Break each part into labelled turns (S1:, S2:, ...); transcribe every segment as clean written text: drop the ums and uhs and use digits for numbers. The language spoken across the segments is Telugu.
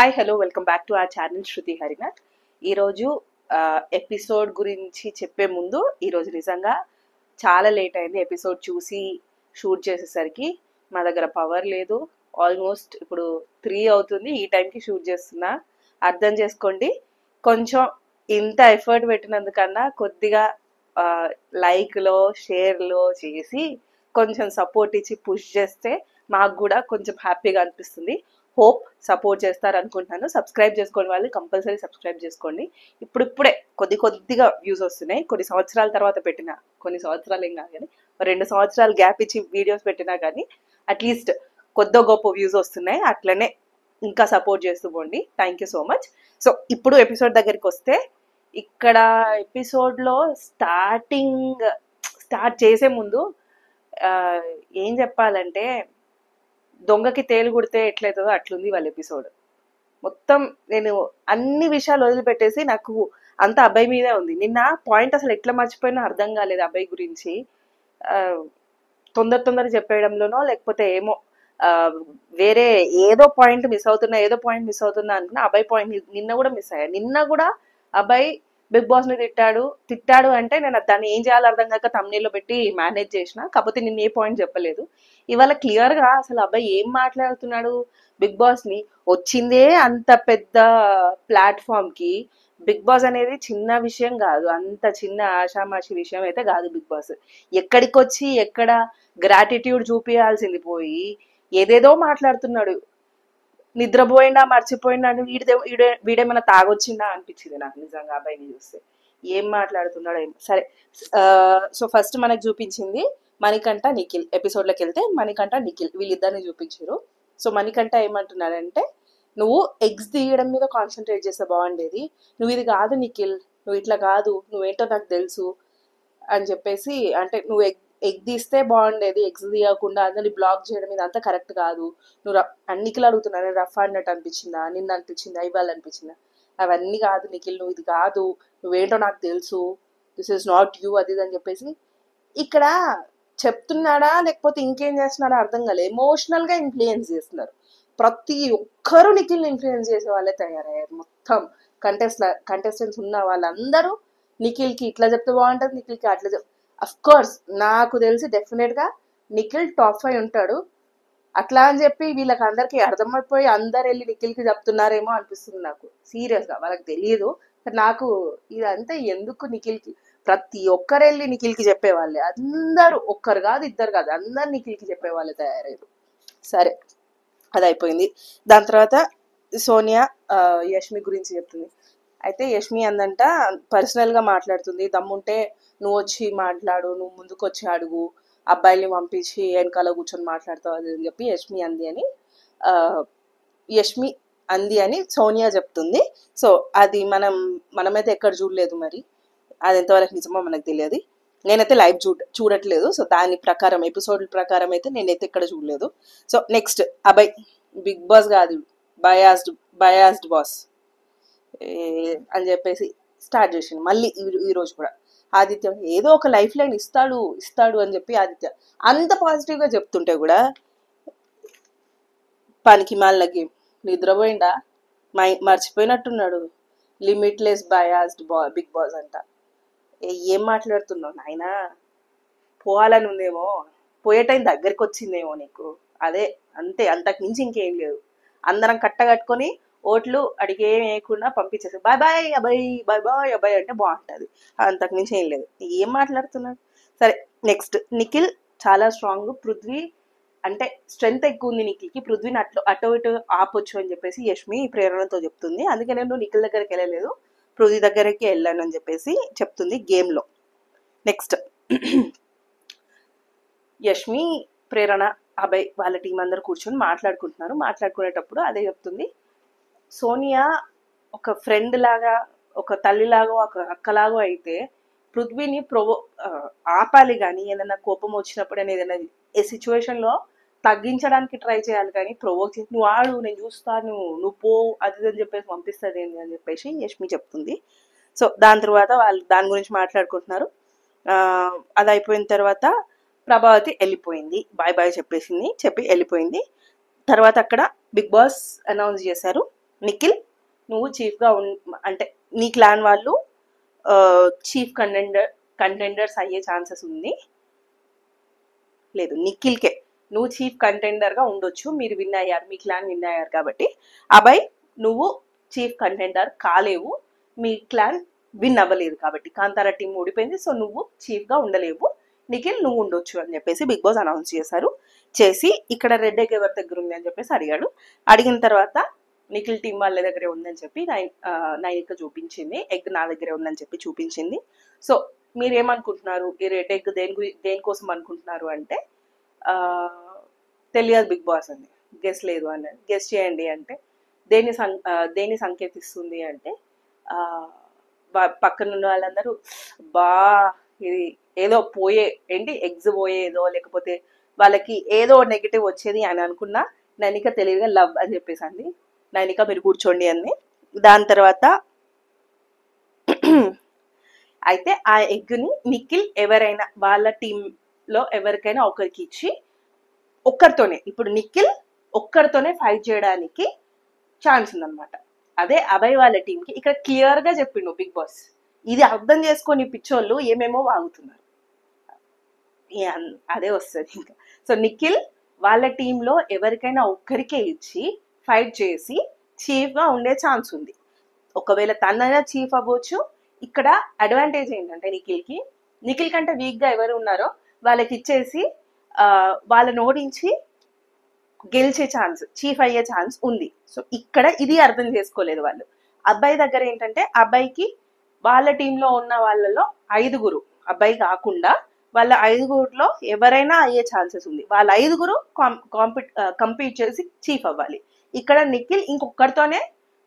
S1: Hi hello welcome back to our channel Shruti Harinath. ఈరోజు ఎపిసోడ్ గురించి చెప్పే ముందు ఈరోజు నిజంగా చాలా లేట్ అయింది. ఎపిసోడ్ చూసి షూట్ చేసేసరికి మా దగ్గర పవర్ లేదు. ఆల్మోస్ట్ ఇప్పుడు 3 అవుతుంది. ఈ టైంకి షూట్ చేస్తున్నా, అర్థం చేసుకోండి. కొంచెం ఇంత ఎఫర్ట్ పెట్టినందుకన్నా కొద్దిగా లైక్లో షేర్లో చేసి కొంచెం సపోర్ట్ ఇచ్చి పుష్ చేస్తే మాకు కూడా కొంచెం హ్యాపీగా అనిపిస్తుంది. హోప్ సపోర్ట్ చేస్తారు అనుకుంటున్నాను. సబ్స్క్రైబ్ చేసుకోని వాళ్ళు కంపల్సరీ సబ్స్క్రైబ్ చేసుకోండి. ఇప్పుడిప్పుడే కొద్దిగా వ్యూస్ వస్తున్నాయి. కొన్ని సంవత్సరాల తర్వాత పెట్టినా, కొన్ని సంవత్సరాలు ఏం కాదు కానీ 2 సంవత్సరాలు గ్యాప్ ఇచ్చి వీడియోస్ పెట్టినా కానీ అట్లీస్ట్ కొద్ది గొప్ప వ్యూస్ వస్తున్నాయి. అట్లనే ఇంకా సపోర్ట్ చేస్తూ పోండి. Thank you so much. So ఇప్పుడు ఎపిసోడ్ దగ్గరికి వస్తే, ఇక్కడ ఎపిసోడ్లో స్టార్ట్ చేసే ముందు ఏం చెప్పాలంటే, దొంగకి తేలు కుడితే ఎట్లయితుందో అట్లుంది వాళ్ళ ఎపిసోడ్ మొత్తం. నేను అన్ని విషయాలు వదిలిపెట్టేసి నాకు అంత అబ్బాయి మీదే ఉంది. నిన్న పాయింట్ అసలు ఎట్లా మర్చిపోయినా అర్థం కాలేదు అబ్బాయి గురించి. తొందర చెప్పేయడంలోనో లేకపోతే ఏమో వేరే ఏదో పాయింట్ మిస్ అవుతున్నా అనుకున్నా. అబ్బాయి పాయింట్ నిన్న కూడా మిస్ అయ్యా. నిన్న కూడా అబ్బాయి బిగ్ బాస్ ని తిట్టాడు అంటే నేను దాన్ని ఏం చేయాలో అర్థం కాక తమ్నేల్లో పెట్టి మేనేజ్ చేసిన. కాకపోతే నిన్న ఏ పాయింట్ చెప్పలేదు. ఇవాళ క్లియర్ గా అసలు అబ్బాయి ఏం మాట్లాడుతున్నాడు బిగ్ బాస్ ని. వచ్చిందే అంత పెద్ద ప్లాట్ఫామ్ కి. బిగ్ బాస్ అనేది చిన్న విషయం కాదు, అంత చిన్న ఆషామాషి విషయం అయితే కాదు. బిగ్ బాస్ ఎక్కడికి వచ్చి ఎక్కడ గ్రాటిట్యూడ్ చూపించాల్సింది పోయి ఏదేదో మాట్లాడుతున్నాడు. నిద్రపోయిందా మర్చిపోయిందా అని వీడేమైనా తాగొచ్చిందా అనిపించింది నాకు నిజంగా అబ్బాయిని చూస్తే. ఏం మాట్లాడుతున్నాడో ఏం. సరే, సో ఫస్ట్ మనకు చూపించింది మణికంఠ నిఖిల్. ఎపిసోడ్లోకి వెళ్తే మణికంఠ నిఖిల్ వీళ్ళిద్దరిని చూపించారు. సో మణికంఠ ఏమంటున్నాడంటే, నువ్వు ఎగ్స్ తీయడం మీద కాన్సన్ట్రేట్ చేస్తే బాగుండేది, నువ్వు ఇది కాదు నిఖిల్, నువ్వు ఇట్లా కాదు, నువ్వేంటో నాకు తెలుసు అని చెప్పేసి. అంటే నువ్వు ఎగ్ తీస్తే బాగుండేది, ఎగ్స్ తీయకుండా అందరినీ బ్లాక్ చేయడం ఇదంతా కరెక్ట్ కాదు. నువ్వు నిఖిల్ అడుగుతున్నా, నేను రఫ్ ఆడినట్టు అనిపించిందా, నిన్న అనిపించిందా, ఇవాళ అనిపించిందా? అవన్నీ కాదు నిఖిల్, నువ్వు ఇది కాదు, నువ్వేంటో నాకు తెలుసు, దిస్ ఈజ్ నాట్ యూ, అది అని చెప్పేసి ఇక్కడ చెప్తున్నాడా లేకపోతే ఇంకేం చేస్తున్నాడా అర్థం కాలేదు. ఎమోషనల్ గా ఇన్ఫ్లుయెన్స్ చేస్తున్నారు. ప్రతి ఒక్కరూ నిఖిల్ని ఇన్ఫ్లుయెన్స్ చేసే వాళ్ళే తయారయ్యారు. మొత్తం కంటెస్టెంట్స్ ఉన్న వాళ్ళందరూ నిఖిల్కి ఇట్లా చెప్తే బాగుంటుంది, నిఖిల్కి అట్లా అఫ్ కోర్స్ నాకు తెలిసి డెఫినెట్ గా నిఖిల్ టాప్ 5 ఉంటాడు. అట్లా అని చెప్పి వీళ్ళకి అందరికి అర్థమైపోయి అందరు వెళ్ళి నిఖిల్కి చెప్తున్నారేమో అనిపిస్తుంది నాకు. సీరియస్ గా వాళ్ళకి తెలియదు. నాకు ఇదంతా ఎందుకు నిఖిల్కి, ప్రతి ఒక్కరు వెళ్ళి నిఖిల్కి చెప్పేవాళ్ళే. అందరూ ఒక్కరు కాదు ఇద్దరు కాదు, అందరు నిఖిల్కి చెప్పేవాళ్ళే తయారయ్యారు. సరే, అది అయిపోయింది. దాని తర్వాత సోనియా యష్మి గురించి చెప్తుంది. అయితే యష్మి అందంట పర్సనల్ గా మాట్లాడుతుంది. దమ్ముంటే నువ్వు వచ్చి మాట్లాడు, నువ్వు ముందుకు వచ్చి అడుగు, అబ్బాయిల్ని పంపించి వెనకాల కూర్చొని మాట్లాడతావు అది అని చెప్పి యష్మి అంది అని సోనియా చెప్తుంది. సో అది మనమైతే ఎక్కడ చూడలేదు, మరి అది ఎంతవరకు నిజమో మనకు తెలియదు. నేనైతే లైవ్ చూడట్లేదు. సో దాని ప్రకారం ఎపిసోడ్ ప్రకారం అయితే నేనైతే ఎక్కడ చూడలేదు. సో నెక్స్ట్ అబ్బాయి బిగ్ బాస్ కాదు, బయాస్డ్ బాస్ అని చెప్పేసి స్టార్ట్ చేసిండు మళ్ళీ ఈ రోజు కూడా. ఆదిత్య ఏదో ఒక లైఫ్ లైన్ ఇస్తాడు అని చెప్పి ఆదిత్య అంత పాజిటివ్ గా చెప్తుంటే కూడా పనికి మాలిన గేమ్. నిద్రపోయిండా, మర్చిపోయినట్టున్నాడు. లిమిట్లెస్ బయాస్డ్ బిగ్ బాస్ అంట. ఏం మాట్లాడుతున్నావు నాయనా? పోవాలని ఉందేమో, పోయే టైం దగ్గరికి వచ్చిందేమో నీకు, అదే అంతే, అంతకు మించి ఇంకేం లేదు. అందరం కట్టగట్టుకొని ఓట్లు అడిగేం వేయకుండా పంపించేసి బాయ్ బాయ్ అబ్బాయి, బాయ్ బాయ్ అబ్బాయి అంటే బాగుంటుంది. అంతకు మించి ఏం లేదు. ఏం మాట్లాడుతున్నాడు? సరే, నెక్స్ట్ నిఖిల్ చాలా స్ట్రాంగ్. పృథ్వీ అంటే స్ట్రెంగ్త్ ఎక్కువ ఉంది నిఖిల్కి, పృథ్వీని అటు ఇటు ఆపొచ్చు అని చెప్పేసి యష్మి ప్రేరణతో చెప్తుంది. అందుకే నేను నిఖిల్ దగ్గరికి వెళ్ళలేదు, పృథ్వీ దగ్గరికి వెళ్ళాను అని చెప్పేసి చెప్తుంది గేమ్ లో. నెక్స్ట్ యష్మి, ప్రేరణ, అభయ్ వాళ్ళ టీం అందరు కూర్చొని మాట్లాడుకునేటప్పుడు అదే చెప్తుంది. సోనియా ఒక ఫ్రెండ్ లాగా, ఒక తల్లిలాగో, ఒక అక్కలాగో అయితే పృథ్వీని ఆపాలి కానీ, ఏదైనా కోపం వచ్చినప్పుడు అని ఏదైనా ఏ సిచ్యువేషన్ లో తగ్గించడానికి ట్రై చేయాలి కానీ ప్రొవోక్ చేసి నువ్వు ఆడు, నేను చూస్తాను, నువ్వు పో, అది అని చెప్పేసి పంపిస్తుంది ఏంటి అని చెప్పేసి యష్మి చెప్తుంది. సో దాని తర్వాత వాళ్ళు దాని గురించి మాట్లాడుకుంటున్నారు. అది అయిపోయిన తర్వాత ప్రభావతి వెళ్ళిపోయింది, బాయ్ బాయ్ చెప్పి వెళ్ళిపోయింది. తర్వాత అక్కడ బిగ్ బాస్ అనౌన్స్ చేశారు. నిఖిల్ నువ్వు చీఫ్గా అంటే నీ క్లాన్ వాళ్ళు చీఫ్ కంటెండర్స్ అయ్యే ఛాన్సెస్ ఉంది. లేదు, నిఖిల్కే నువ్వు చీఫ్ కంటెండర్గా ఉండొచ్చు, మీరు విన్ అయ్యారు, మీ క్లాన్ విన్ అయ్యారు కాబట్టి. అభయ్ నువ్వు చీఫ్ కంటెండర్ కాలేవు, మీ క్లాన్ విన్ అవ్వలేదు కాబట్టి, కాంతారా టీం ఓడిపోయింది, సో నువ్వు చీఫ్గా ఉండలేవు, నిఖిల్ నువ్వు ఉండొచ్చు అని చెప్పేసి బిగ్ బాస్ అనౌన్స్ చేసి ఇక్కడ రెడ్ ఎగ్ ఎవరి దగ్గర ఉంది అని చెప్పేసి అడిగాడు. అడిగిన తర్వాత నిఖిల్ టీం వాళ్ళ దగ్గరే ఉందని చెప్పి నైనిక చూపించింది, ఎగ్ నా దగ్గరే ఉందని చెప్పి చూపించింది. సో మీరేమనుకుంటున్నారు, ఈ రెడ్ ఎగ్ దేనికోసం అనుకుంటున్నారు అంటే తెలియదు బిగ్ బాస్ అని, గెస్ లేదు అని, గెస్ చేయండి అంటే దేన్ని సంకేతిస్తుంది అంటే పక్కనున్న వాళ్ళందరూ ఇది ఏదో ఏంటి ఎగ్స్ పోయేదో లేకపోతే వాళ్ళకి ఏదో నెగిటివ్ వచ్చేది అని అనుకున్నా, నైనిక తెలివిగా లవ్ అని చెప్పేసి అంది. నైనిక మీరు కూర్చోండి అంది. దాని తర్వాత అయితే ఆ ఎగ్ని నిఖిల్ ఎవరైనా వాళ్ళ టీంలో ఎవరికైనా ఒకరికి ఇచ్చి ఒక్కరితోనే, ఇప్పుడు నిఖిల్ ఒక్కరితోనే ఫైట్ చేయడానికి ఛాన్స్ ఉందన్నమాట. అదే అభయ్ వాళ్ళ టీంకి ఇక్కడ క్లియర్ గా చెప్పిండు బిగ్ బాస్. ఇది అర్థం చేసుకొని పిచ్చోళ్ళు ఏమేమో వాగుతున్నారు, అదే వస్తుంది ఇంకా. సో నిఖిల్ వాళ్ళ టీంలో ఎవరికైనా ఒక్కరికే ఇచ్చి ఫైట్ చేసి చీఫ్ గా ఉండే ఛాన్స్ ఉంది. ఒకవేళ తనైనా చీఫ్ అవ్వచ్చు. ఇక్కడ అడ్వాంటేజ్ ఏంటంటే నిఖిల్ కంటే వీక్ గా ఎవరు ఉన్నారో వాళ్ళకి ఇచ్చేసి వాళ్ళని ఓడించి గెలిచే ఛాన్స్, చీఫ్ అయ్యే ఛాన్స్ ఉంది. సో ఇక్కడ ఇది అర్థం చేసుకోలేదు వాళ్ళు. అబ్బాయి దగ్గర ఏంటంటే అబ్బాయికి వాళ్ళ టీంలో ఉన్న వాళ్ళలో 5 అబ్బాయి కాకుండా వాళ్ళ 5 ఎవరైనా అయ్యే ఛాన్సెస్ ఉంది. వాళ్ళ 5 కంపీట్ చేసి చీఫ్ అవ్వాలి. ఇక్కడ నిఖిల్ ఇంకొకరితోనే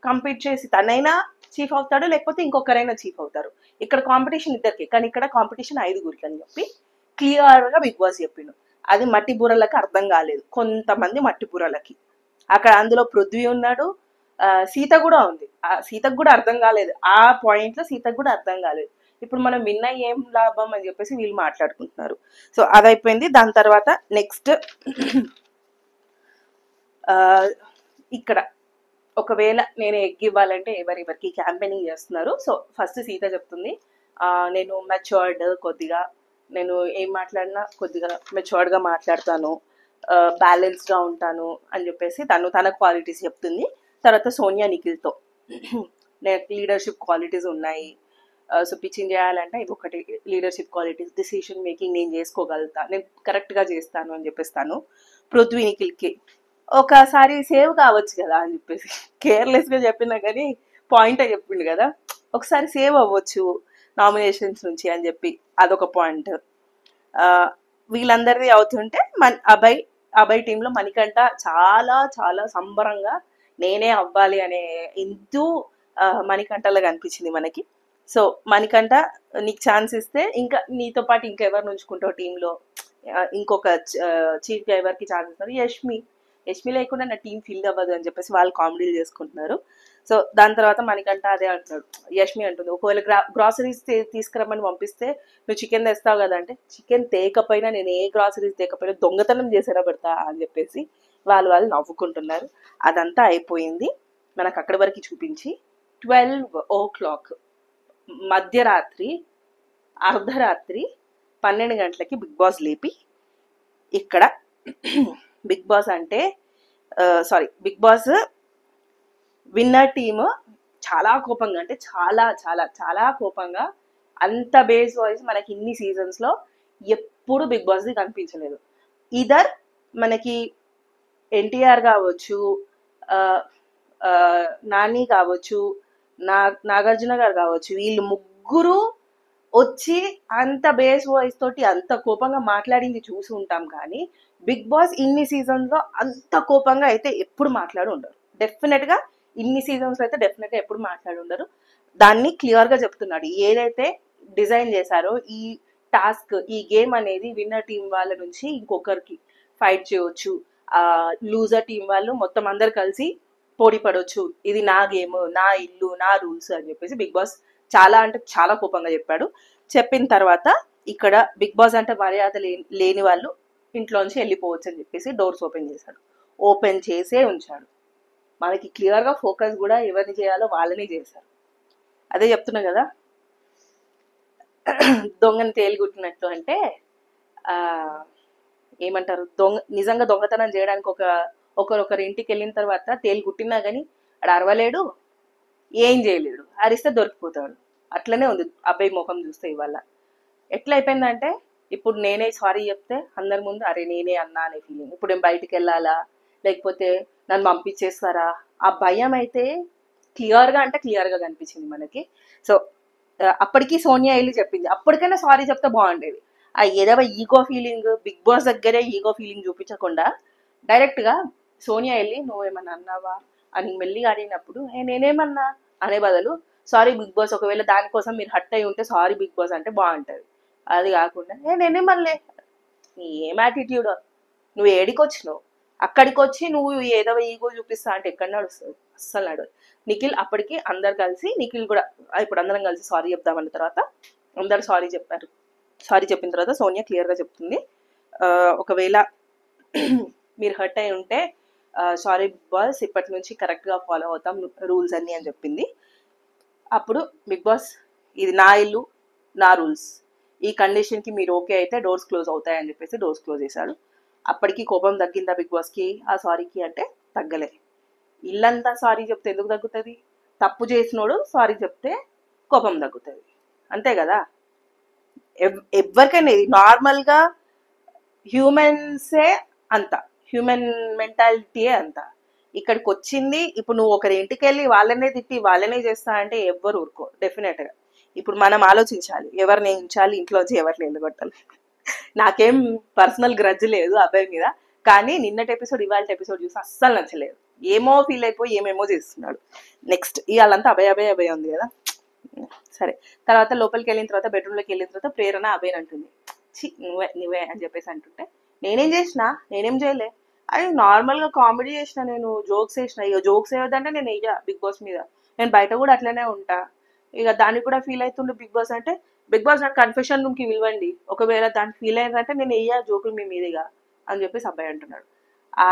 S1: కంపీట్ చేసి తనైనా చీఫ్ అవుతాడు, లేకపోతే ఇంకొకరైనా చీఫ్ అవుతారు. ఇక్కడ కాంపిటీషన్ ఇద్దరికి, కానీ ఇక్కడ కాంపిటీషన్ 5 అని చెప్పి క్లియర్ గా బిగ్ బాస్ చెప్పిండు. అది మట్టి బుర్రలకి అర్థం కాలేదు, కొంతమంది మట్టి బుర్రలకి. అక్కడ అందులో పృథ్వీ ఉన్నాడు, సీత కూడా ఉంది. సీతకు కూడా అర్థం కాలేదు, ఆ పాయింట్ లో సీతకు కూడా అర్థం కాలేదు. ఇప్పుడు మనం విన్న ఏం లాభం అని చెప్పేసి వీళ్ళు మాట్లాడుకుంటున్నారు. సో అదైపోయింది. దాని తర్వాత నెక్స్ట్ ఇక్కడ ఒకవేళ నేను ఎగ్ ఇవ్వాలంటే ఎవరికి క్యాంపెయినింగ్ చేస్తున్నారు. సో ఫస్ట్ సీత చెప్తుంది, నేను మెచ్యూర్డ్, కొద్దిగా నేను ఏం మాట్లాడినా కొద్దిగా మెచ్యూర్డ్గా మాట్లాడతాను, బ్యాలెన్స్గా ఉంటాను అని చెప్పేసి తన క్వాలిటీస్ చెప్తుంది. తర్వాత సోనియా నిఖిల్తో నాకు లీడర్షిప్ క్వాలిటీస్ ఉన్నాయి, సో పిచ్చింగ్ చేయాలంటే ఇది ఒకటి లీడర్షిప్ క్వాలిటీస్, డిసిషన్ మేకింగ్ నేను చేసుకోగలుగుతా, నేను కరెక్ట్గా చేస్తాను అని చెప్పేస్తాను. పృథ్వీ నిఖిల్కి ఒకసారి సేవ్ కావచ్చు కదా అని చెప్పేసి కేర్లెస్గా చెప్పినా కానీ పాయింట్ చెప్పిండు కదా, ఒకసారి సేవ్ అవ్వచ్చు నామినేషన్స్ నుంచి అని చెప్పి అదొక పాయింట్. వీళ్ళందరిది అవుతుంటే అభయ్ టీంలో మణికంఠ చాలా చాలా సంబరంగా నేనే అవ్వాలి అనే ఇంటూ మణికంఠలాగా అనిపించింది మనకి. సో మణికంఠ నీకు ఛాన్స్ ఇస్తే ఇంకా నీతో పాటు ఇంకెవరు ఉంచుకుంటావు టీంలో, ఇంకొక చీఫ్గా ఎవరికి ఛాన్స్ ఇస్తారు, యష్మి లేకుండా నా టీం ఫీల్ అవ్వదు అని చెప్పేసి వాళ్ళు కామెడీలు చేసుకుంటున్నారు. సో దాని తర్వాత మణికంఠ అదే అంటున్నాడు, యష్మి అంటుంది ఒకవేళ గ్రాసరీస్ తీసుకురమ్మని పంపిస్తే నువ్వు చికెన్ తెస్తావు కదా అంటే, చికెన్ తేకపోయినా నేను ఏ గ్రాసరీస్ తేకపోయినా దొంగతనం చేసేలా పెడతా అని చెప్పేసి వాళ్ళు నవ్వుకుంటున్నారు. అదంతా అయిపోయింది. మనకు అక్కడి వరకు చూపించి 12 మధ్యరాత్రి అర్ధరాత్రి 12 గంటలకి బిగ్ బాస్ లేపి ఇక్కడ బిగ్ బాస్ విన్నర్ టీమ్ చాలా కోపంగా, అంటే చాలా చాలా చాలా కోపంగా, అంత బేస్ వాయిస్ మనకి ఇన్ని సీజన్స్ లో ఎప్పుడు బిగ్ బాస్ ది కనిపించలేదు. ఇదర్ మనకి ఎన్టీఆర్ కావచ్చు, నాని కావచ్చు, నాగార్జున గారు కావచ్చు, వీళ్ళు ముగ్గురు వచ్చి అంత బేస్ వాయిస్ తోటి అంత కోపంగా మాట్లాడింది చూసి ఉంటాం. కానీ బిగ్ బాస్ ఇన్ని సీజన్స్ లో అంత కోపంగా అయితే ఎప్పుడు మాట్లాడి ఉండరు. డెఫినెట్ గా ఇన్ని సీజన్స్ లో అయితే డెఫినెట్ గా ఎప్పుడు మాట్లాడి ఉండరు. దాన్ని క్లియర్ గా చెప్తున్నాడు. ఏదైతే డిజైన్ చేశారో ఈ టాస్క్, ఈ గేమ్ అనేది విన్నర్ టీం వాళ్ళ నుంచి ఇంకొకరికి ఫైట్ చేయవచ్చు, లూజర్ టీం వాళ్ళు మొత్తం అందరు కలిసి పోటీ పడవచ్చు, ఇది నా గేమ్, నా ఇల్లు, నా రూల్స్ అని చెప్పేసి బిగ్ బాస్ చాలా అంటే చాలా కోపంగా చెప్పాడు. చెప్పిన తర్వాత ఇక్కడ బిగ్ బాస్ అంటే మర్యాద లేని వాళ్ళు ఇంట్లోంచి వెళ్ళిపోవచ్చు అని చెప్పేసి డోర్స్ ఓపెన్ చేశాడు. ఓపెన్ చేసే ఉంచాడు. మనకి క్లియర్ గా ఫోకస్ కూడా ఎవరిని చేయాలో వాళ్ళని చేశారు. అదే చెప్తున్నా కదా, దొంగని తేలిగుట్టినట్టు. అంటే ఆ ఏమంటారు, నిజంగా దొంగతనం చేయడానికి ఒకరొకరి ఇంటికి వెళ్ళిన తర్వాత తేలిగుట్టినా గానీ ఆడ అరవలేడు, ఏం చేయలేడు, అరిస్తే దొరికిపోతాడు. అట్లనే ఉంది అబ్బాయి ముఖం చూస్తే ఇవాళ. ఎట్లా అయిపోయిందంటే ఇప్పుడు నేనే సారీ చెప్తే అందరి ముందు అరే నేనే అన్నా అనే ఫీలింగ్. ఇప్పుడు నేను బయటికి వెళ్ళాలా, లేకపోతే నన్ను పంపించేస్తారా, ఆ భయం అయితే క్లియర్గా అంటే క్లియర్గా కనిపించింది మనకి. సో అప్పటికి సోనియా వెళ్ళి చెప్పింది, అప్పటికైనా సారీ చెప్తే బాగుండేది. ఆ ఏదో ఈగో ఫీలింగ్, బిగ్ బాస్ దగ్గరే ఈగో ఫీలింగ్ చూపించకుండా డైరెక్ట్గా సోనియా వెళ్ళి నువ్వేమన్నా అన్నావా అని మెల్లిగా అడిగినప్పుడు నేనేమన్నా అనే బదులు సారీ బిగ్ బాస్, ఒకవేళ దానికోసం మీరు హట్ అయి ఉంటే సారీ బిగ్ బాస్ అంటే బాగుంటది. అది కాకుండా నేనేమనలే, ఏం యాటిట్యూడ్, నువ్వు ఏడికి వచ్చినావు, అక్కడికి వచ్చి నువ్వు ఏదో ఈగో చూపిస్తా అంటే ఎక్కడ నడుస్తుంది, అస్సలు నడవదు. నిఖిల్ అప్పటికి అందరు కలిసి, నిఖిల్ కూడా ఇప్పుడు అందరం కలిసి సారీ చెప్దామన్న తర్వాత అందరు సారీ చెప్పారు. సారీ చెప్పిన తర్వాత సోనియా క్లియర్గా చెప్తుంది, ఒకవేళ మీరు హర్ట్ అయి ఉంటే సారీ బిగ్ బాస్, ఇప్పటి నుంచి కరెక్ట్గా ఫాలో అవుతాం రూల్స్ అన్ని అని చెప్పింది. అప్పుడు బిగ్ బాస్ ఇది నా ఇల్లు నా రూల్స్, ఈ కండిషన్కి మీరు ఓకే అయితే డోర్స్ క్లోజ్ అవుతాయని చెప్పేసి డోర్స్ క్లోజ్ చేశాడు. అప్పటికి కోపం తగ్గిందా బిగ్ బాస్కి ఆ సారీకి అంటే తగ్గలే. ఇల్లంతా సారీ చెప్తే ఎందుకు తగ్గుతుంది? తప్పు చేసినోడు సారీ చెప్తే కోపం తగ్గుతుంది, అంతే కదా. ఎవరికైనా నార్మల్గా హ్యూమన్సే అంత, హ్యూమన్ మెంటాలిటీయే అంత. ఇక్కడికి వచ్చింది ఇప్పుడు నువ్వు ఒకరి ఇంటికి వెళ్ళి వాళ్ళనే తిట్టి వాళ్ళనే చేస్తా అంటే ఎవ్వరు ఊరుకో డెఫినెట్గా. ఇప్పుడు మనం ఆలోచించాలి ఎవరిని ఉంచాలి ఇంట్లోంచి ఎవరిని వెళ్ళగొట్టాలి. నాకేం పర్సనల్ గ్రడ్జ్ లేదు అబ్బాయి మీద, కానీ నిన్నటి ఎపిసోడ్ ఇవాళ ఎపిసోడ్ చూసి అస్సలు నచ్చలేదు. ఏమో ఫీల్ అయిపోయి ఏమేమో చేస్తున్నాడు. నెక్స్ట్ ఇవాళంతా అభయ ఉంది కదా, సరే. తర్వాత లోపలికి వెళ్ళిన తర్వాత బెడ్రూమ్లోకి వెళ్ళిన తర్వాత ప్రేరణ అభయ్ అంటుంది, చి నువ్వే అని చెప్పేసి అంటుంటే నేనేం చేసినా, నేనేం చేయలే, అది నార్మల్గా కామెడీ చేసిన, నేను జోక్స్ వేసిన. ఇక జోక్స్ వేయొద్దంటే నేను వెయ్యా బిగ్ బాస్ మీద, నేను బయట కూడా అట్లనే ఉంటా. ఇక దానికి కూడా ఫీల్ అవుతుండే బిగ్ బాస్ అంటే, బిగ్ బాస్ నాకు కన్ఫెషన్ రూమ్కి పిలవండి, ఒకవేళ దానికి ఫీల్ అయిందంటే నేను వెయ్యా జోకులు మీ మీదిగా అని చెప్పేసి అబ్బాయి అంటున్నాడు. ఆ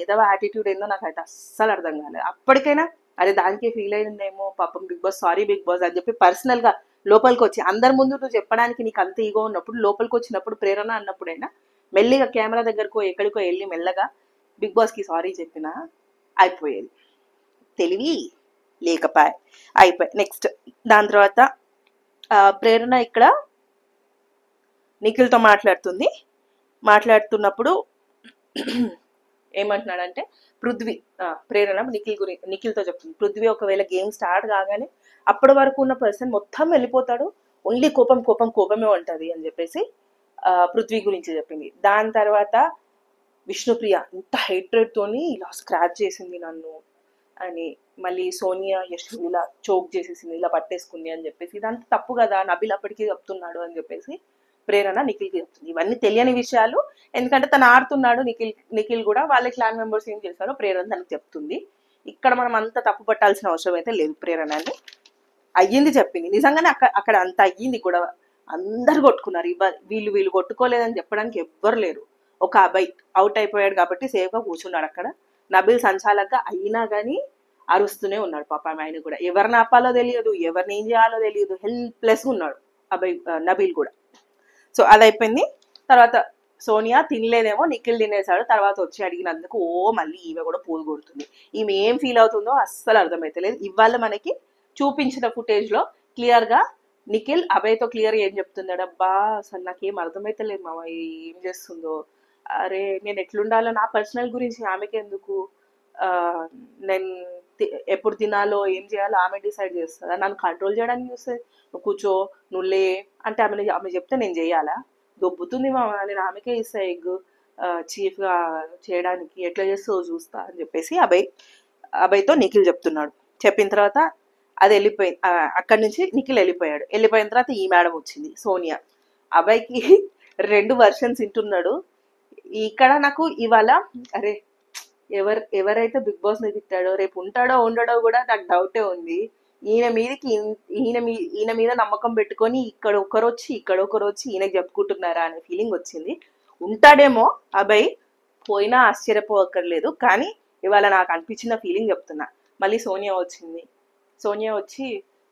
S1: ఏదో యాటిట్యూడ్ ఏందో నాకు అయితే అస్సలు అర్థం కాలేదు. అప్పటికైనా అరే దానికి ఫీల్ అయిందేమో పాపం Big Boss, sorry Big Boss అని చెప్పి పర్సనల్గా లోపలికి వచ్చి అందరి ముందు నువ్వు చెప్పడానికి నీకు అంత ఈగో ఉన్నప్పుడు లోపలికి వచ్చినప్పుడు ప్రేరణ అన్నప్పుడైనా మెల్లిగా కెమెరా దగ్గరకో ఎక్కడికో వెళ్ళి మెల్లగా బిగ్ బాస్కి సారీ చెప్పినా అయిపోయేది. తెలివి లేకపాయ అయిపోయి. నెక్స్ట్ దాని తర్వాత ప్రేరణ ఇక్కడ నిఖిల్తో మాట్లాడుతున్నప్పుడు ఏమంటున్నాడంటే పృథ్వీ, ప్రేరణ నిఖిల్తో చెప్తుంది, పృథ్వీ ఒకవేళ గేమ్ స్టార్ట్ కాగానే అప్పటి వరకు ఉన్న పర్సన్ మొత్తం వెళ్ళిపోతాడు, ఓన్లీ కోపమే ఉంటుంది అని చెప్పేసి పృథ్వీ గురించి చెప్పింది. దాని తర్వాత విష్ణుప్రియ ఇంత హేట్రెడ్ తోని ఇలా స్క్రాచ్ చేసింది నన్ను అని, మళ్ళీ సోనియా యశ్విని ఇలా చోక్ చేసేసింది, ఇలా పట్టేసుకుంది అని చెప్పేసి, ఇదంతా తప్పు కదా, నబిల్ అప్పటికీ చెప్తున్నాడు అని చెప్పేసి ప్రేరణ నిఖిల్కి చెప్తుంది. ఇవన్నీ తెలియని విషయాలు, ఎందుకంటే తను ఆడుతున్నాడు, నిఖిల్ కూడా వాళ్ళ క్లాన్ మెంబర్స్ ఏం చేశారో ప్రేరణ తనకు చెప్తుంది. ఇక్కడ మనం అంత తప్పు పట్టాల్సిన అవసరం అయితే లేదు. ప్రేరణని అయ్యింది చెప్పింది, నిజంగానే అక్కడ అంత అయ్యింది కూడా, అందరు కొట్టుకున్నారు. వీళ్ళు కొట్టుకోలేదని చెప్పడానికి ఎవ్వరు లేరు. ఒక అబ్బాయి అవుట్ అయిపోయాడు కాబట్టి సేఫ్గా కూర్చున్నాడు అక్కడ. నబిల్ సంచాలక అయినా కానీ అరుస్తూనే ఉన్నాడు పాపం. ఆయన కూడా ఎవరిని ఆపాలో తెలియదు, ఎవరిని ఏం చేయాలో తెలియదు, హెల్ప్లెస్గా ఉన్నాడు అబ్బాయి నబిల్ కూడా. సో అది అయిపోయింది. తర్వాత సోనియా తినలేదేమో, నిఖిల్ తినేసాడు. తర్వాత వచ్చి అడిగినందుకు మళ్ళీ ఈమె కూడా పూలు కొడుతుంది. ఈమె ఏం ఫీల్ అవుతుందో అస్సలు అర్థమైతలేదు. ఇవాళ మనకి చూపించిన ఫుటేజ్లో క్లియర్గా నిఖిల్ అభయ్తో క్లియర్గా ఏం చెప్తున్నాడు, అబ్బా అసలు నాకేం అర్థమైతలేదు మామ ఏం చేస్తుందో, అరే నేను ఎట్లుండాలో నా పర్సనల్ గురించి ఆమెకి ఎందుకు, నేను ఎప్పుడు తినాలో ఏం చేయాలో ఆమె డిసైడ్ చేస్తుందా, నన్ను కంట్రోల్ చేయడానికి చూస్తుంది, నువ్వు కూర్చో నువ్వులే అంటే ఆమె చెప్తే నేను చెయ్యాలా, దొబ్బుతుంది మామ, నేను ఆమెకే ఇస్తా ఎగ్ చీఫ్గా చేయడానికి, ఎట్లా చేస్తో చూస్తా అని చెప్పేసి అభయ్తో నిఖిల్ చెప్తున్నాడు. చెప్పిన తర్వాత అది వెళ్ళిపోయింది. అక్కడి నుంచి నిఖిల్ వెళ్ళిపోయిన తర్వాత ఈ మేడం వచ్చింది సోనియా. అభయ్కి 2 వర్షన్స్ వింటున్నాడు. ఇక్కడ నాకు ఇవాళ అరే ఎవరైతే బిగ్ బాస్ ని తిట్టాడో రేపు ఉంటాడో ఉండడో కూడా నాకు డౌటే ఉంది. ఈయన మీద నమ్మకం పెట్టుకొని ఇక్కడ ఒకరు వచ్చి ఈయనకి చెప్పుకుంటున్నారా అనే ఫీలింగ్ వచ్చింది. ఉంటాడేమో అభయ్, పోయినా ఆశ్చర్యపోక్కర్లేదు, కానీ ఇవాళ నాకు అనిపించిన ఫీలింగ్ చెప్తున్నా. మళ్ళీ సోనియా వచ్చింది. సోనియా వచ్చి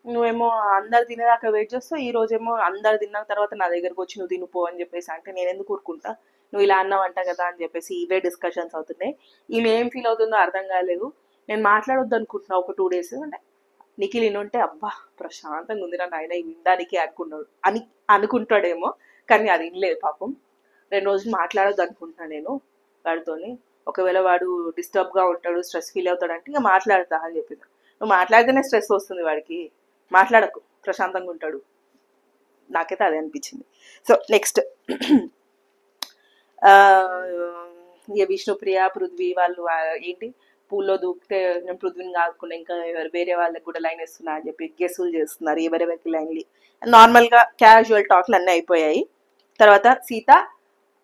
S1: నువ్వేమో అందరు తినేదాకా వెయిట్ చేస్తావు, ఈ రోజేమో అందరు తిన్న తర్వాత నా దగ్గరకు వచ్చి నువ్వు తినుపో అని చెప్పేసి అంటే నేను ఎందుకు ఊరుకుంటా, నువ్వు ఇలా అన్నావంట కదా అని చెప్పేసి ఇవే డిస్కషన్స్ అవుతున్నాయి. ఈమె ఏం ఫీల్ అవుతుందో అర్థం కాలేదు. నేను మాట్లాడొద్దు అనుకుంటున్నా ఒక 2 days అంటే నిఖిల్ ఇన్నుంటే అబ్బా ప్రశాంతంగా ఉంది నాయన వినడానికి అనుకుంటాడేమో, కానీ అది వినలేదు పాపం. 2 రోజులు మాట్లాడొద్దు అనుకుంటున్నా నేను వాడితోని. ఒకవేళ వాడు డిస్టర్బ్గా ఉంటాడు, స్ట్రెస్ ఫీల్ అవుతాడు అంటే ఇక మాట్లాడతా అని చెప్పింది. నువ్వు మాట్లాడితేనే స్ట్రెస్ వస్తుంది వాడికి, మాట్లాడకు, ప్రశాంతంగా ఉంటాడు. నాకైతే అదే అనిపించింది. సో నెక్స్ట్ ఇక విష్ణుప్రియ పృథ్వీ వాళ్ళు ఏంటి పూల్లో దూకితే నేను పృథ్వీని కాకుండా ఇంకా వేరే వాళ్ళకి కూడా లైన్ ఇస్తున్నా అని చెప్పి గెస్సులు చేస్తున్నారు ఎవరెవరికి లైన్లు. నార్మల్గా క్యాజువల్ టాక్లు అన్నీ అయిపోయాయి. తర్వాత సీత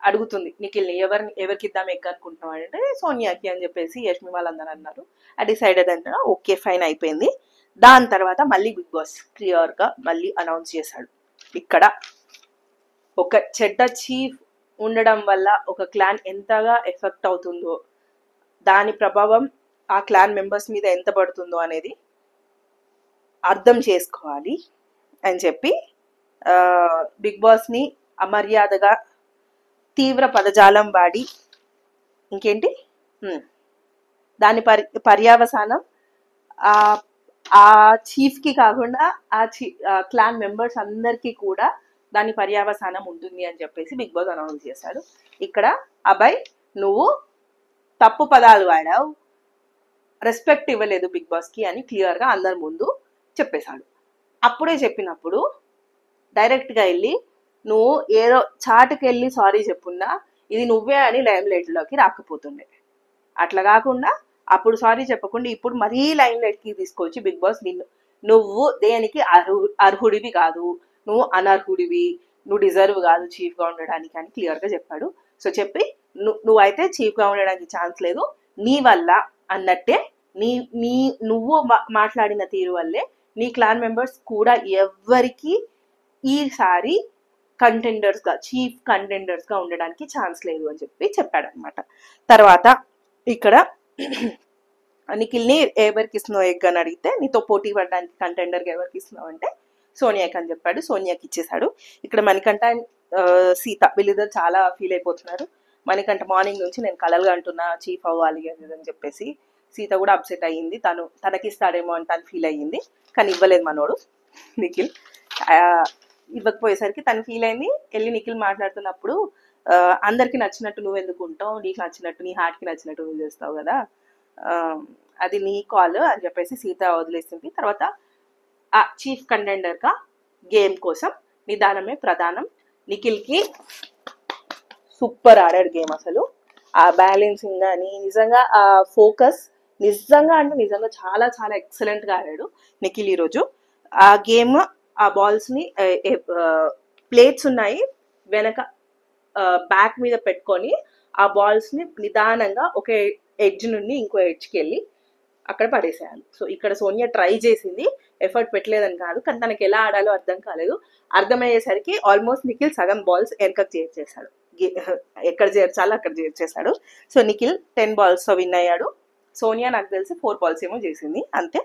S1: అడుగుతుంది నిఖిల్ని ఎవరికి ఇద్దాం ఎగ్ అనుకుంటున్నాం అంటే సోనియాకి అని చెప్పేసి యష్మి వాళ్ళందరూ అన్నారు. అది డిసైడెడ్ అంటే ఓకే ఫైన్ అయిపోయింది. దాని తర్వాత మళ్ళీ బిగ్ బాస్ క్లియర్గా మళ్ళీ అనౌన్స్ చేశాడు. ఇక్కడ ఒక చెడ్డ చీఫ్ ఉండడం వల్ల ఒక క్లాన్ ఎంతగా ఎఫెక్ట్ అవుతుందో, దాని ప్రభావం ఆ క్లాన్ మెంబర్స్ మీద ఎంత పడుతుందో అనేది అర్థం చేసుకోవాలి అని చెప్పి బిగ్ బాస్ని అమర్యాదగా తీవ్ర పదజాలం వాడి ఇంకేంటి దాని పర్యావసానం ఆ చీఫ్కి కాకుండా ఆ క్లాన్ మెంబర్స్ అందరికీ కూడా దాని పర్యావసానం ఉంటుంది అని చెప్పేసి బిగ్ బాస్ అనౌన్స్ చేశాడు. ఇక్కడ అభయ్ నువ్వు తప్పు పదాలు వాడావు, రెస్పెక్ట్ ఇవ్వలేదు బిగ్ బాస్కి అని క్లియర్గా అందరి ముందు చెప్పేశాడు. అప్పుడే చెప్పినప్పుడు డైరెక్ట్గా వెళ్ళి నువ్వు ఏదో చాటుకి వెళ్ళి సారీ చెప్పున్నా ఇది నువ్వే అని లైమ్ లైట్లోకి రాకపోతుండే. అట్లా కాకుండా అప్పుడు సారీ చెప్పకుండా ఇప్పుడు మరీ లైమ్ లైట్కి తీసుకొచ్చి బిగ్ బాస్ నువ్వు దేనికి అర్హుడివి కాదు, నువ్వు అనర్హుడివి, నువ్వు డిజర్వ్ కాదు చీఫ్గా ఉండడానికి అని క్లియర్గా చెప్పాడు. సో చెప్పి నువ్వైతే చీఫ్గా ఉండడానికి ఛాన్స్ లేదు, నీ వల్ల అన్నట్టే నువ్వు మాట్లాడిన తీరు వల్లే నీ క్లాన్ మెంబర్స్ కూడా ఎవ్వరికి ఈసారి కంటెండర్స్గా చీఫ్ కంటెండర్స్గా ఉండడానికి ఛాన్స్ లేదు అని చెప్పి చెప్పాడనమాట. తర్వాత ఇక్కడ నిఖిల్ని ఎవరికి ఇస్తున్నావు ఎగ్ అని అడిగితే నీతో పోటీ పడడానికి కంటెండర్గా ఎవరికి ఇస్తున్నావు అంటే సోనియాకి అని చెప్పాడు. సోనియాకి ఇచ్చేశాడు. ఇక్కడ మణికంఠ సీత వీళ్ళిద్దరు చాలా ఫీల్ అయిపోతున్నారు. మణికంఠ మార్నింగ్ నుంచి నేను కలలుగా అంటున్నా చీఫ్ అవ్వాలి అని చెప్పేసి. సీత కూడా అప్సెట్ అయ్యింది, తనకి ఇస్తాడేమో అని తను ఫీల్ అయ్యింది, కానీ ఇవ్వలేదు మనోడు నిఖిల్. ఇవ్వకపోయేసరికి తను ఫీల్ అయింది. వెళ్ళి నిఖిల్ మాట్లాడుతున్నప్పుడు అందరికి నచ్చినట్టు నువ్వు ఎందుకు ఉంటావు, నీకు నచ్చినట్టు నీ హార్ట్కి నచ్చినట్టు నువ్వు చేస్తావు కదా, అది నీ కాల్ అని చెప్పేసి సీత వదిలేసింది. తర్వాత ఆ చీఫ్ కంటెండర్గా గేమ్ కోసం నిదానమే ప్రధానం. నిఖిల్కి సూపర్ ఆడాడు గేమ్. అసలు ఆ బ్యాలెన్సింగ్ కానీ నిజంగా ఆ ఫోకస్ నిజంగా చాలా చాలా ఎక్సలెంట్గా ఆడాడు నిఖిల్ ఈరోజు. ఆ గేమ్ ఆ బాల్స్ని ప్లేట్స్ ఉన్నాయి వెనక బ్యాక్ మీద పెట్టుకొని ఆ బాల్స్ని నిదానంగా ఒక ఎడ్జ్ నుండి ఇంకో ఎడ్జ్కి వెళ్ళి అక్కడ పడేసేయాలి. సో ఇక్కడ సోనియా ట్రై చేసింది, ఎఫర్ట్ పెట్టలేదని కాదు, కానీ తనకి ఎలా ఆడాలో అర్థం కాలేదు. అర్థమయ్యేసరికి ఆల్మోస్ట్ నిఖిల్ సగం బాల్స్ వెనకకు చేర్చేశాడు, ఎక్కడ చేర్చాలో అక్కడ చేర్చేశాడు. సో నిఖిల్ 10 balls విన్ అయ్యాడు. సోనియా నాకు తెలిసి 4 balls ఏమో చేసింది అంతే.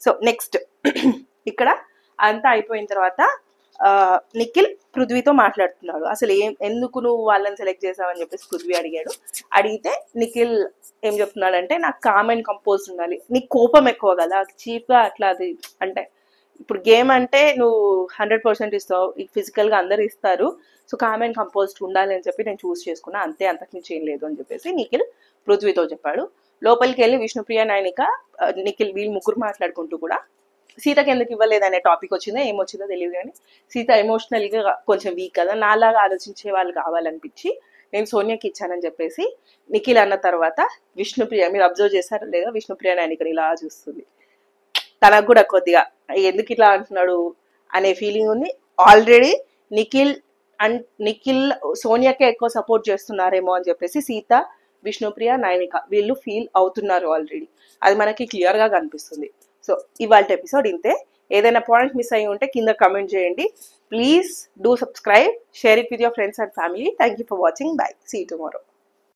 S1: సో నెక్స్ట్ ఇక్కడ అంతా అయిపోయిన తర్వాత నిఖిల్ పృథ్వీతో మాట్లాడుతున్నాడు. అసలు ఎందుకు నువ్వు వాళ్ళని సెలెక్ట్ చేసావని చెప్పేసి పృథ్వీ అడిగాడు. అడిగితే నిఖిల్ ఏం చెప్తున్నాడంటే నాకు కామ్ అండ్ కంపోజ్ ఉండాలి, నీకు కోపం ఎక్కువ కదా చీఫ్గా అట్లా, అది అంటే ఇప్పుడు గేమ్ అంటే నువ్వు 100% ఇస్తావు, ఫిజికల్గా అందరు ఇస్తారు, సో కామ్ అండ్ కంపోజ్డ్ ఉండాలి అని చెప్పి నేను చూస్ చేసుకున్నా అంతే, అంతకుమించి ఏం లేదు అని చెప్పేసి నిఖిల్ పృథ్వీతో చెప్పాడు. లోపలికి వెళ్ళి విష్ణుప్రియ నైనిక నిఖిల్ వీళ్ళు ముగ్గురు మాట్లాడుకుంటూ కూడా సీతకి ఎందుకు ఇవ్వలేదు అనే టాపిక్ వచ్చిందో ఏమొచ్చిందో తెలియదు, కానీ సీత ఎమోషనల్గా కొంచెం వీక్ కదా, నాలాగా ఆలోచించే వాళ్ళు కావాలనిపించి నేను సోనియాకి ఇచ్చానని చెప్పేసి నిఖిల్ అన్న తర్వాత విష్ణుప్రియ, మీరు అబ్జర్వ్ చేశారో లేదా, విష్ణుప్రియ నైనికని ఇలా చూస్తుంది. తనకు కూడా కొద్దిగా ఎందుకు ఇట్లా అంటున్నాడు అనే ఫీలింగ్ ఉంది. ఆల్రెడీ నిఖిల్ సోనియాకే ఎక్కువ సపోర్ట్ చేస్తున్నారేమో అని చెప్పేసి సీత, విష్ణుప్రియ, నైనిక వీళ్ళు ఫీల్ అవుతున్నారు ఆల్రెడీ, అది మనకి క్లియర్గా కనిపిస్తుంది. సో ఇవాళ ఎపిసోడ్ ఇంతే. ఏదైనా పాయింట్ మిస్ అయ్యి ఉంటే కింద కమెంట్ చేయండి. Please do subscribe, share it with your friends and family. Thank you for watching. Bye, see you tomorrow.